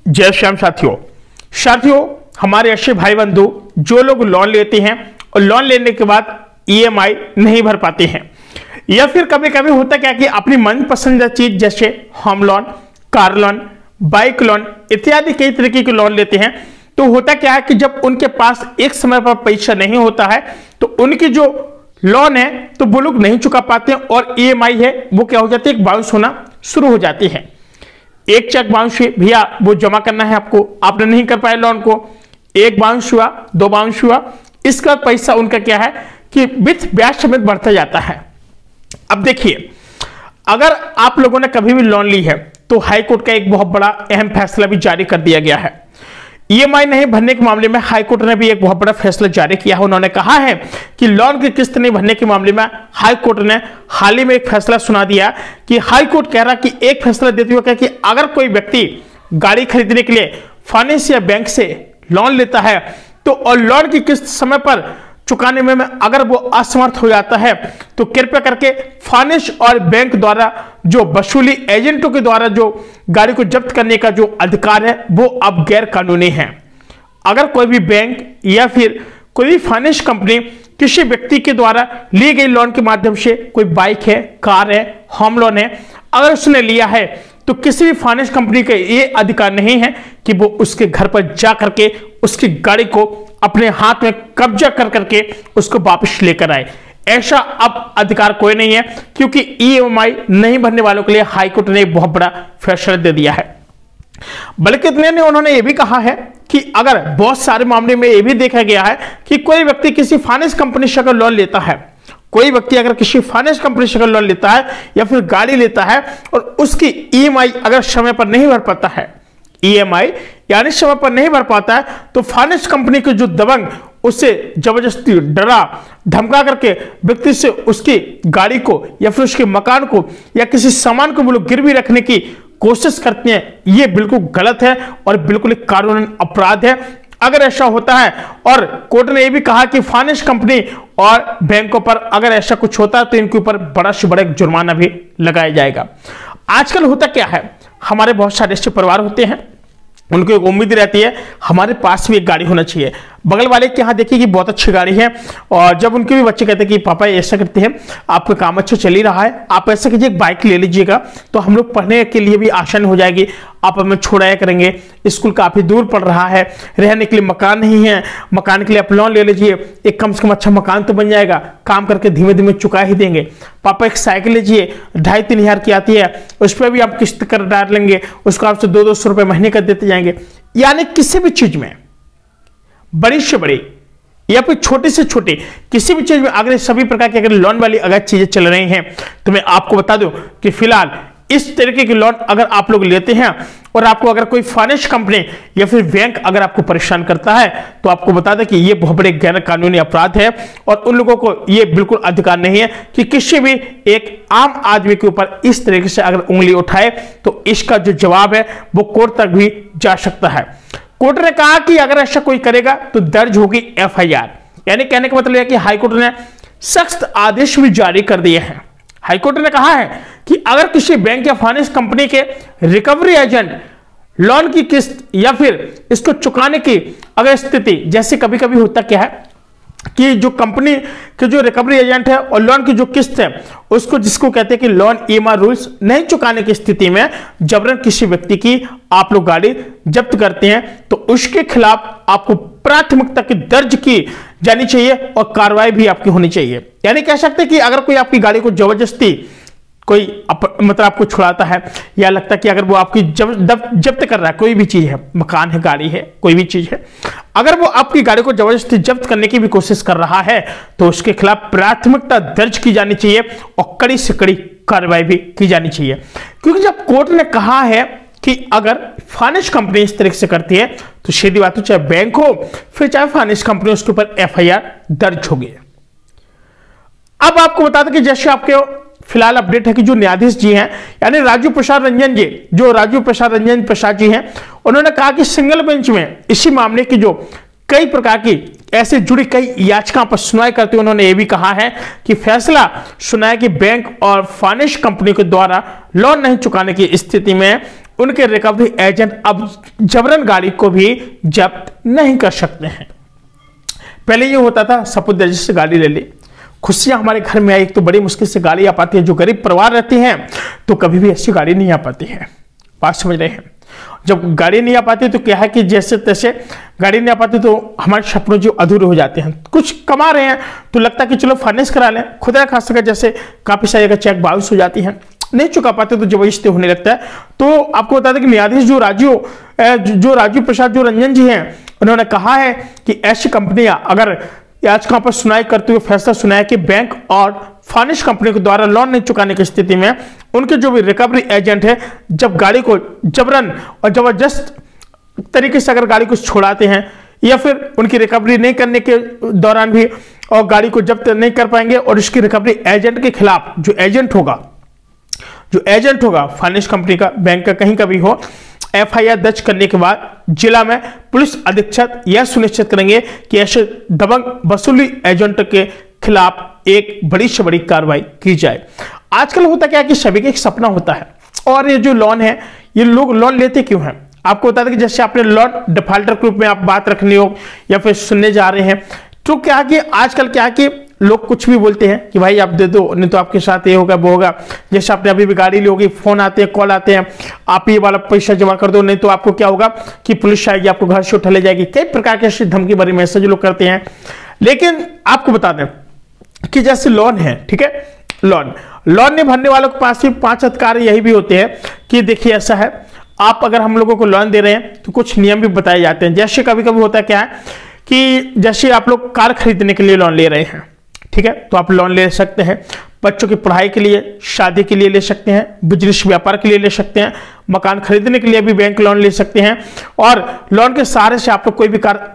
जय श्याम साथियों, हमारे अच्छे भाई बंधु जो लोग लोन लेते हैं और लोन लेने के बाद ईएमआई नहीं भर पाते हैं, या फिर कभी कभी होता क्या कि अपनी मनपसंद चीज जैसे home loan, car loan, bike loan इत्यादि कई तरीके के लोन लेते हैं। तो होता क्या है कि जब उनके पास एक समय पर पैसा नहीं होता है तो उनकी जो लोन है तो वो लोग नहीं चुका पाते हैं और ईएमआई है वो क्या हो जाती है, बाउंस होना शुरू हो जाती है। एक चेक बाउंस भैया वो जमा करना है आपको, आपने नहीं कर पाए लोन को, एक बाउंस हुआ, दो बाउंस हुआ, इसका पैसा उनका क्या है कि विथ ब्याज समेत बढ़ता जाता है। अब देखिए, अगर आप लोगों ने कभी भी लोन ली है तो हाई कोर्ट का एक बहुत बड़ा अहम फैसला भी जारी कर दिया गया है। ईएमआई नहीं भरने के मामले में हाई कोर्ट ने भी एक बहुत बड़ा फैसला जारी किया है। उन्होंने कहा है कि लोन की किस्त नहीं भरने के मामले में हाई कोर्ट ने हाल ही में एक फैसला सुना दिया कि हाई कोर्ट कह रहा कि एक फैसला देते हुए कि अगर कोई व्यक्ति गाड़ी खरीदने के लिए फाइनेंस या बैंक से लोन लेता है तो और लोन की किस्त समय पर चुकाने में अगर वो असमर्थ हो जाता है तो कृपया करके फाइनेंस और बैंक द्वारा जो वसूली एजेंटों के द्वारा जो गाड़ी को जब्त करने का जो अधिकार है वो अब गैर कानूनी है। अगर कोई भी बैंक या फिर कोई भी फाइनेंस कंपनी किसी व्यक्ति के द्वारा ली गई लोन के माध्यम से कोई बाइक है, कार है, होम लोन है, अगर उसने लिया है तो किसी भी फाइनेंस कंपनी का ये अधिकार नहीं है कि वो उसके घर पर जा करके उसकी गाड़ी को अपने हाथ में कब्जा कर करके उसको वापस लेकर आए। ऐसा अब अधिकार कोई नहीं है, क्योंकि ईएमआई नहीं भरने वालों के लिए हाई कोर्ट ने बहुत बड़ा फैसला दे दिया है। बल्कि इतने ने उन्होंने ये भी कहा है कि अगर बहुत सारे मामले में ये भी देखा गया है कि कोई व्यक्ति किसी फाइनेंस कंपनी से अगर लोन लेता है, कोई व्यक्ति अगर किसी फाइनेंस कंपनी से लोन लेता है या फिर गाड़ी लेता है और उसकी ईएमआई अगर समय पर नहीं भर पाता है, ईएमआई यानी समय पर नहीं भर पाता है, तो फाइनेंस कंपनी के जो दबंग उसे जबरदस्ती डरा धमका करके व्यक्ति से उसकी गाड़ी को या फिर उसके मकान को या किसी सामान को वो लोग गिरवी रखने की कोशिश करते हैं, ये बिल्कुल गलत है और बिल्कुल एक कानूनी अपराध है अगर ऐसा होता है। और कोर्ट ने यह भी कहा कि फाइनेंस कंपनी और बैंकों पर अगर ऐसा कुछ होता है तो इनके ऊपर बड़ा से बड़ा जुर्माना भी लगाया जाएगा। आजकल होता क्या है, हमारे बहुत सारे ऐसे परिवार होते हैं, उनको एक उम्मीद रहती है हमारे पास भी एक गाड़ी होना चाहिए। बगल वाले के यहाँ देखिए कि बहुत अच्छी गाड़ी है और जब उनके भी बच्चे कहते हैं कि पापा ऐसा करते हैं, आपका काम अच्छा चल ही रहा है, आप ऐसा कीजिए एक बाइक ले लीजिएगा तो हम लोग पढ़ने के लिए भी आसान हो जाएगी, आप हमें छोड़ाया करेंगे, स्कूल काफी दूर पड़ रहा है, रहने के लिए मकान नहीं है, मकान के लिए आप लोन ले लीजिए, एक कम से कम अच्छा मकान तो बन जाएगा, काम करके धीमे धीमे चुका ही देंगे। पापा एक साइकिल लीजिए 2,500-3 हज़ार की आती है, उस पर भी आप किस्त कर डाल लेंगे, उसको आपसे 200-200 रुपये महीने का देते जाएंगे। यानी किसी भी चीज में, बड़ी से बड़ी या फिर छोटी से छोटी किसी भी चीज में अगर सभी प्रकार की अगर लोन वाली अगर चीजें चल रही हैं तो मैं आपको बता दूं कि फिलहाल इस तरीके की लोन अगर आप लोग लेते हैं और आपको अगर कोई फाइनेंस कंपनी या फिर बैंक अगर आपको परेशान करता है तो आपको बता दें कि ये बहुत बड़े गैर कानूनी अपराध है और उन लोगों को ये बिल्कुल अधिकार नहीं है कि किसी भी एक आम आदमी के ऊपर इस तरीके से अगर उंगली उठाए तो इसका जो जवाब है वो कोर्ट तक भी जा सकता है। कोर्ट ने कहा कि अगर ऐसा कोई करेगा तो दर्ज होगी एफआईआर। यानी कहने का मतलब है कि हाईकोर्ट ने सख्त आदेश भी जारी कर दिए हैं। हाईकोर्ट ने कहा है कि अगर किसी बैंक या फाइनेंस कंपनी के रिकवरी एजेंट लोन की किस्त या फिर इसको चुकाने की अगर स्थिति, जैसे कभी कभी होता क्या है कि जो कंपनी के जो रिकवरी एजेंट है और लोन की जो किस्त है उसको जिसको कहते हैं कि लोन ईएमआई रूल्स नहीं चुकाने की स्थिति में जबरन किसी व्यक्ति की आप लोग गाड़ी जब्त करते हैं तो उसके खिलाफ आपको प्राथमिकता की दर्ज की जानी चाहिए और कार्रवाई भी आपकी होनी चाहिए। यानी कह सकते हैं कि अगर कोई आपकी गाड़ी को जबरदस्ती कोई मतलब आपको छुड़ाता है या लगता है कि अगर वो आपकी जब्त कर रहा है, कोई भी चीज है, मकान है, गाड़ी है, कोई भी चीज है, अगर वो आपकी गाड़ी को जबरदस्ती जब्त करने की भी कोशिश कर रहा है तो उसके खिलाफ प्राथमिकता दर्ज की जानी चाहिए और कड़ी से कड़ी कार्रवाई भी की जानी चाहिए। क्योंकि जब कोर्ट ने कहा है कि अगर फाइनेंस कंपनी इस तरीके से करती है तो सीधी बात हो, चाहे बैंक हो फिर चाहे फाइनेंस कंपनी, उसके ऊपर एफआईआर दर्ज होगी। अब आपको बता दें कि जैसे आपके फिलहाल अपडेट है कि जो न्यायाधीश जी हैं यानी राजीव प्रसाद रंजन जी, जो राजीव प्रसाद रंजन प्रसाद जी हैं, उन्होंने कहा कि सिंगल बेंच में इसी मामले की जो कई प्रकार की ऐसे जुड़ी कई याचिकाओं पर सुनवाई करते हुए उन्होंने ये भी कहा है कि फैसला सुना है कि बैंक और फाइनेंस कंपनी के द्वारा लोन नहीं चुकाने की स्थिति में उनके रिकवरी एजेंट अब जबरन गाड़ी को भी जब्त नहीं कर सकते हैं। पहले ये होता था सपुर्द से गाड़ी ले ली, खुशियां हमारे घर में आई, एक तो बड़ी मुश्किल से गाड़ी आ पाती है, जो गरीब परिवार रहते हैं तो कभी भी ऐसी गाड़ी नहीं आ पाती है। बात समझ रहे हैं? जब गाड़ी नहीं आ पाती तो क्या है कि जैसे तैसे गाड़ी नहीं आ पाती तो हमारे सपने जो अधूरे हो जाते हैं। कुछ कमा रहे हैं तो लगता है कि चलो फाइनेंस करा लें, खुदा खास कर जैसे काफी सारी अगर चेक बाउंस हो जाती हैं, नहीं चुका पाते तो जबरदस्ती होने लगता है। तो आपको बता दें कि न्यायाधीश जो राजीव प्रसाद जो रंजन जी हैं, उन्होंने कहा है कि ऐसी कंपनियां अगर याचिका पर सुनवाई करते हुए फैसला सुनाया कि बैंक और फाइनेंस कंपनी के द्वारा लोन नहीं चुकाने की स्थिति में उनके जो भी रिकवरी एजेंट है जब गाड़ी को जबरन और जबरदस्त तरीके से अगर गाड़ी को छोड़ाते हैं या फिर उनकी रिकवरी नहीं करने के दौरान भी और गाड़ी को जब्त नहीं कर पाएंगे और इसकी रिकवरी एजेंट के खिलाफ जो एजेंट होगा फाइनेंस कंपनी का, बैंक का, कहीं का भी हो, एफआईआर दर्ज करने के बाद जिला में पुलिस अधीक्षक यह सुनिश्चित करेंगे कि ऐसे दबंग वसूली एजेंट के खिलाफ एक बड़ी से बड़ी कार्रवाई की जाए। आजकल होता क्या है कि सभी का एक सपना होता है, और ये जो लोन है ये लोग लोन लेते क्यों हैं? आपको बता दें कि जैसे आपने लोन डिफॉल्टर ग्रुप में आप बात रखनी हो या फिर सुनने जा रहे हैं, तो क्या कि आजकल क्या कि लोग कुछ भी बोलते हैं कि भाई आप दे दो, नहीं तो आपके साथ ये होगा वो होगा। जैसे आपने अभी भी गाड़ी ली होगी, फोन आते हैं, कॉल आते हैं, आप ये वाला पैसा जमा कर दो, नहीं तो आपको क्या होगा कि पुलिस आएगी, आपको घर से उठा ले जाएगी। कई प्रकार के ऐसे धमकी भरी मैसेज लोग करते हैं। लेकिन आपको बता दें कि जैसे लोन है, ठीक है, लोन नहीं भरने वालों के पास भी 5 अधिकार यही भी होते हैं कि देखिए ऐसा है, आप अगर हम लोगों को लोन दे रहे हैं तो कुछ नियम भी बताए जाते हैं। जैसे कभी कभी होता है क्या है कि जैसे आप लोग कार खरीदने के लिए लोन ले रहे हैं, ठीक है, तो आप लोन ले सकते हैं, बच्चों की पढ़ाई के लिए, शादी के लिए ले सकते हैं, बिजनेस व्यापार के लिए ले सकते हैं, मकान खरीदने के लिए भी बैंक लोन ले सकते हैं, और लोन के सहारे से आप लोग कोई भी कार